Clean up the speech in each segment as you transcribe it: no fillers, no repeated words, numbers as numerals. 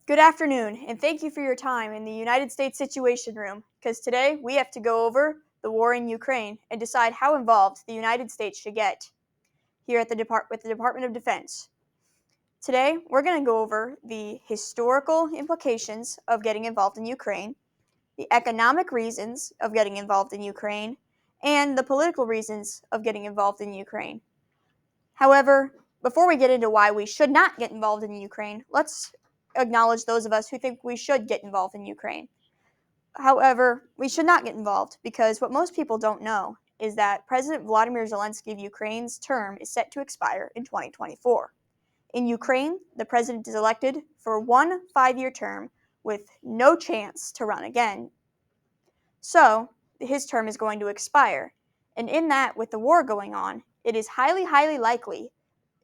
Good afternoon, and thank you for your time in the United States Situation Room, because today we have to go over the war in Ukraine and decide how involved the United States should get here at with the Department of Defense. Today, we're going to go over the historical implications of getting involved in Ukraine, the economic reasons of getting involved in Ukraine, and the political reasons of getting involved in Ukraine. However, before we get into why we should not get involved in Ukraine, let's acknowledge those of us who think we should get involved in Ukraine. However, we should not get involved because what most people don't know is that President Vladimir Zelensky of Ukraine's term is set to expire in 2024. In Ukraine, the president is elected for one 5-year term with no chance to run again. So, his term is going to expire. And in that, with the war going on, it is highly likely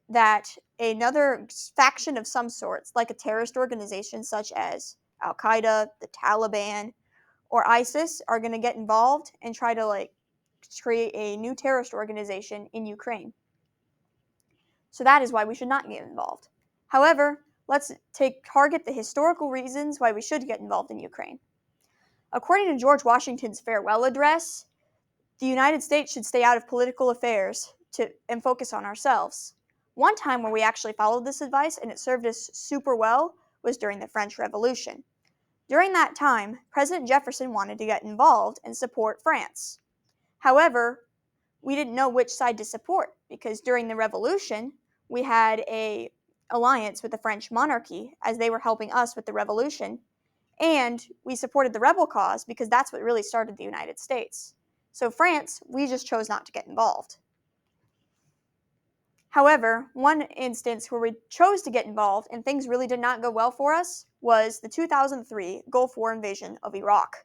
that another faction of some sorts, like a terrorist organization such as Al Qaeda, the Taliban, or ISIS, are going to get involved and try to create a new terrorist organization in Ukraine. So that is why we should not get involved. However, let's target the historical reasons why we should get involved in Ukraine. According to George Washington's farewell address, the United States should stay out of political affairs and focus on ourselves. One time where we actually followed this advice and it served us super well was during the French Revolution. During that time, President Jefferson wanted to get involved and support France. However, we didn't know which side to support because during the Revolution, we had an alliance with the French monarchy as they were helping us with the revolution, and we supported the rebel cause because that's what really started the United States. So France, we just chose not to get involved. However, one instance where we chose to get involved and things really did not go well for us was the 2003 Gulf War invasion of Iraq.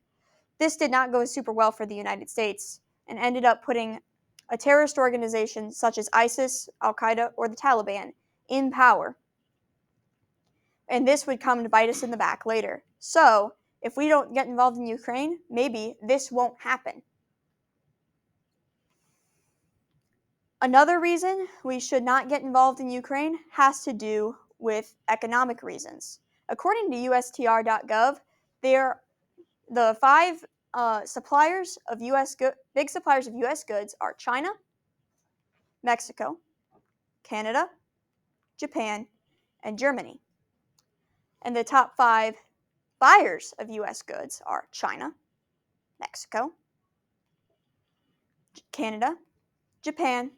This did not go super well for the United States and ended up putting a terrorist organization such as ISIS, Al Qaeda, or the Taliban in power. And this would come to bite us in the back later. So, if we don't get involved in Ukraine, maybe this won't happen. Another reason we should not get involved in Ukraine has to do with economic reasons. According to USTR.gov, the five suppliers of big suppliers of U.S. goods are China, Mexico, Canada, Japan, and Germany. And the top 5 buyers of U.S. goods are China, Mexico, Canada, Japan,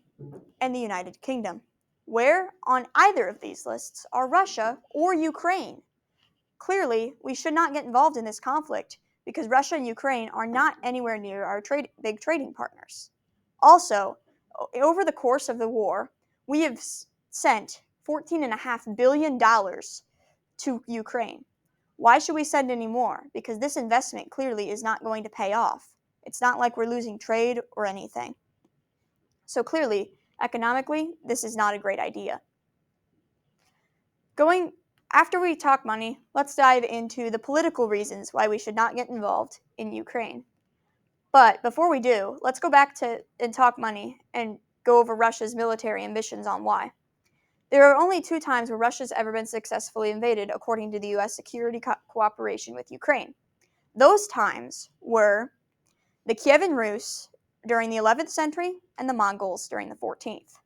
and the United Kingdom. Where on either of these lists are Russia or Ukraine? Clearly, we should not get involved in this conflict because Russia and Ukraine are not anywhere near our big trading partners. Also, over the course of the war, we have sent $14.5 billion to Ukraine. Why should we send any more? Because this investment clearly is not going to pay off. It's not like we're losing trade or anything. So clearly, economically, this is not a great idea. After we talk money, let's dive into the political reasons why we should not get involved in Ukraine. But before we do, let's go back and talk money and go over Russia's military ambitions on why. There are only 2 times where Russia's ever been successfully invaded according to the U.S. security cooperation with Ukraine. Those times were the Kievan Rus during the 11th century and the Mongols during the 14th.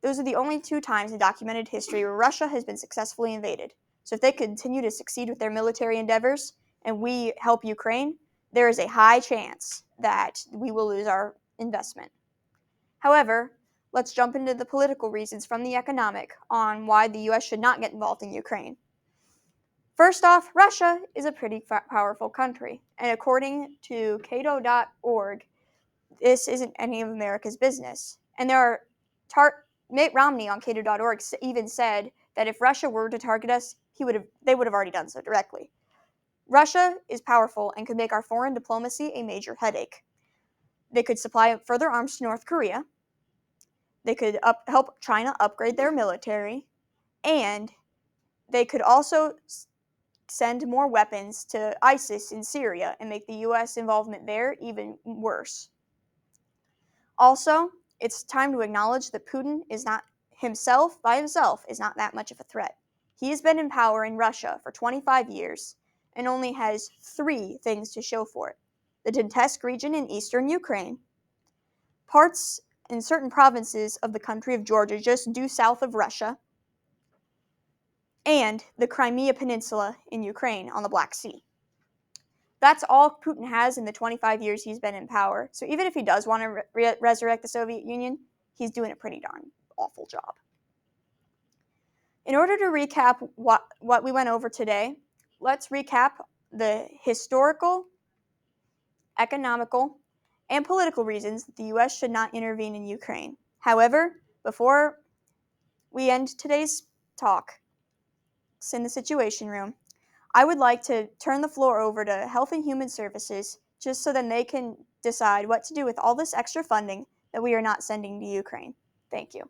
Those are the only 2 times in documented history where Russia has been successfully invaded. So if they continue to succeed with their military endeavors and we help Ukraine, there is a high chance that we will lose our investment. However, let's jump into the political reasons from the economic on why the U.S. should not get involved in Ukraine. First off, Russia is a pretty powerful country, and according to Cato.org, this isn't any of America's business. And Mitt Romney on Cato.org even said that if Russia were to target us, they would have already done so directly. Russia is powerful and could make our foreign diplomacy a major headache. They could supply further arms to North Korea. They could help China upgrade their military. And they could also send more weapons to ISIS in Syria and make the U.S. involvement there even worse. Also, it's time to acknowledge that Putin is not by himself is not that much of a threat. He's been in power in Russia for 25 years and only has 3 things to show for it: the Donetsk region in eastern Ukraine, parts in certain provinces of the country of Georgia just due south of Russia, and the Crimea Peninsula in Ukraine on the Black Sea. That's all Putin has in the 25 years he's been in power. So even if he does want to resurrect the Soviet Union, he's doing a pretty darn awful job. In order to recap what we went over today, let's recap the historical, economical, and political reasons that the U.S. should not intervene in Ukraine. However, before we end today's talk in the Situation Room, I would like to turn the floor over to Health and Human Services just so then they can decide what to do with all this extra funding that we are not sending to Ukraine. Thank you.